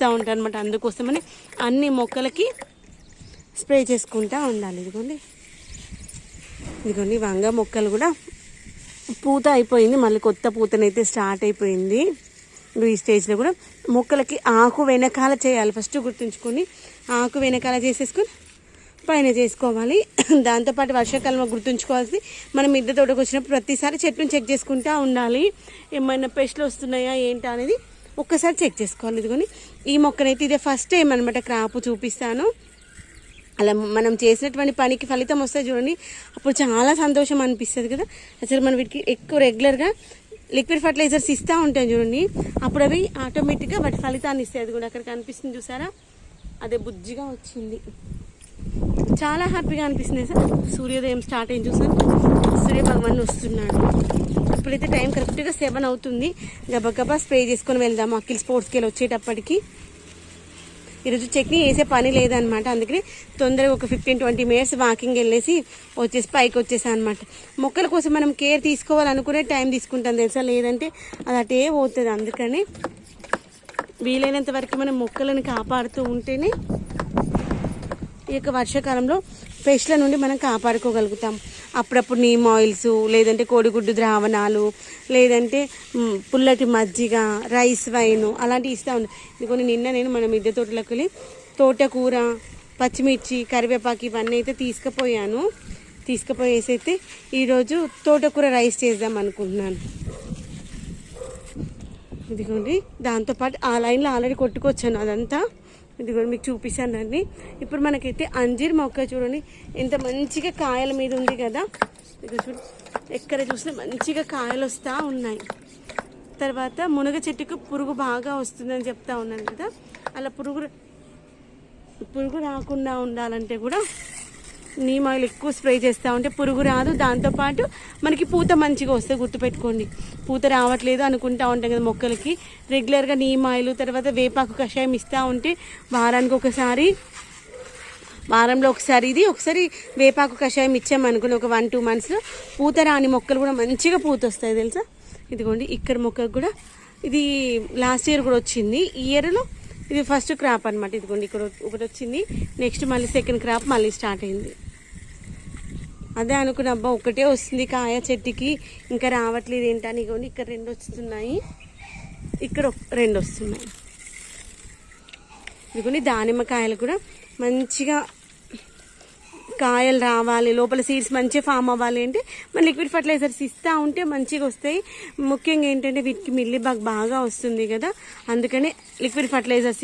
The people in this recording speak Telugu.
ఇస్తూ ఉంటాను అనమాట. అందుకోసమని అన్ని మొక్కలకి స్ప్రే చేసుకుంటూ ఉండాలి. ఇదిగోండి వంగ మొక్కలు కూడా పూత అయిపోయింది, మళ్ళీ కొత్త పూతనైతే స్టార్ట్ అయిపోయింది. ఈ స్టేజ్లో కూడా మొక్కలకి ఆకు వెనకాల చేయాలి. ఫస్ట్ గుర్తుంచుకొని ఆకు వెనకాల చేసేసుకొని పైన చేసుకోవాలి. దాంతోపాటు వర్షాకాలంలో గుర్తుంచుకోవాల్సి, మనం మిద్దె తోటకు వచ్చినప్పుడు ప్రతిసారి చెట్టును చెక్ చేసుకుంటూ ఉండాలి. ఏమైనా పెస్ట్లు వస్తున్నాయా ఏంటా అనేది ఒక్కసారి చెక్ చేసుకోవాలి. ఇదిగోని ఈ మొక్కనైతే ఇదే ఫస్ట్ టైం అనమాట క్రాప్ చూపిస్తాను. అలా మనం చేసినటువంటి పనికి ఫలితం వస్తుంది చూడండి, అప్పుడు చాలా సంతోషం అనిపిస్తుంది కదా. అసలు మనం వీటికి ఎక్కువ రెగ్యులర్గా లిక్విడ్ ఫర్టిలైజర్స్ ఇస్తూ ఉంటాం చూడండి, అప్పుడు అవి ఆటోమేటిక్గా వాటి ఫలితాన్ని ఇస్తాయి. అది కూడా అక్కడ కనిపిస్తుంది చూసారా, అదే బుజ్జిగా వచ్చింది. చాలా హ్యాపీగా అనిపిస్తుంది సార్. సూర్యోదయం స్టార్ట్ అయింది చూసాను, సూర్య భగవాన్ వస్తున్నాడు. ఇప్పుడైతే టైం కరెక్ట్గా 7 అవుతుంది. గబగబా స్ప్రే చేసుకొని వెళ్దాము అఖిల్ స్పోర్ట్స్కి వెళ్ళి వచ్చేటప్పటికి. ఈరోజు చట్నీ వేసే పని లేదనమాట, అందుకని తొందరగా ఒక 15-20 మినిట్స్ వాకింగ్ వెళ్ళేసి వచ్చేసి పైకి వచ్చేసాను అనమాట. మొక్కల కోసం మనం కేర్ తీసుకోవాలనుకునే టైం తీసుకుంటాం తెలుసా, లేదంటే అది అటే పోతుంది. అందుకని వీలైనంత వరకు మనం మొక్కలను కాపాడుతూ ఉంటేనే ఈ యొక్క వర్షాకాలంలో పెస్ట్ల నుండి మనం కాపాడుకోగలుగుతాం. అప్పుడప్పుడు నీమ్ ఆయిల్స్, లేదంటే కోడిగుడ్డు ద్రావణాలు, లేదంటే పుల్లటి మజ్జిగ, రైస్ వైన్ అలాంటివి ఇస్తూ ఉంది. ఇదిగోని నిన్న నేను మన మిద్దె తోటలోకి వెళ్ళి తోటకూర, పచ్చిమిర్చి, కరివేపాకు ఇవన్నీ అయితే తీసుకుపోయేసి అయితే ఈరోజు తోటకూర రైస్ చేద్దాం అనుకుంటున్నాను. ఇదిగోండి దాంతోపాటు ఆ లైన్లో ఆల్రెడీ కొట్టుకొచ్చాను అదంతా. ఇదిగోండి మీకు చూపిస్తాను రండి. ఇప్పుడు మనకైతే అంజీర్ మొక్క చూడండి ఎంత మంచిగా కాయల మీద ఉంది కదా. ఇదిగో చూడండి, ఎక్కడ చూసినా మంచిగా కాయలు వస్తూ ఉన్నాయి. తర్వాత మునగ చెట్టుకు పురుగు బాగా వస్తుందని చెప్తా ఉన్నాను కదా, అలా పురుగు రాకుండా ఉండాలంటే కూడా నీమ్ ఆయిల్ ఎక్కువ స్ప్రే చేస్తూ ఉంటే పురుగు రాదు. దాంతోపాటు మనకి పూత మంచిగా వస్తే గుర్తుపెట్టుకోండి, పూత రావట్లేదు అనుకుంటా ఉంటాం కదా మొక్కలకి, రెగ్యులర్గా నీమ్ ఆయిల్ తర్వాత వేపాకు కషాయం ఇస్తూ ఉంటే వారానికి ఒకసారి, వారంలో ఒకసారి ఇది ఒకసారి వేపాకు కషాయం ఇచ్చామనుకుని ఒక 1-2 మంత్స్లో పూత రాని మొక్కలు కూడా మంచిగా పూత వస్తాయి తెలుసా. ఇదిగోండి ఇక్కడ మొక్కకు కూడా ఇది లాస్ట్ ఇయర్ కూడా వచ్చింది, ఈ ఇయర్లో ఇది ఫస్ట్ క్రాప్ అనమాట. ఇదిగోండి ఇక్కడ ఒకటి వచ్చింది, నెక్స్ట్ మళ్ళీ సెకండ్ క్రాప్ మళ్ళీ స్టార్ట్ అయింది. అదే అనుకున్న అబ్బా ఒకటే వస్తుంది కాయ చెట్టుకి ఇంకా రావట్లేదు ఏంటని. ఇదిగోండి ఇక్కడ 2 వస్తున్నాయి, ఇక్కడ 2 వస్తున్నాయి. ఇదిగోండి దానిమ్మకాయలు కూడా మంచిగా కాయలు రావాలి, లోపల సీడ్స్ మంచిగా ఫామ్ అవ్వాలి అంటే మన లిక్విడ్ ఫర్టిలైజర్స్ ఇస్తూ ఉంటే మంచిగా వస్తాయి. ముఖ్యంగా ఏంటంటే వీటికి మిల్లీ బగ్ బాగా వస్తుంది కదా, అందుకని లిక్విడ్ ఫర్టిలైజర్స్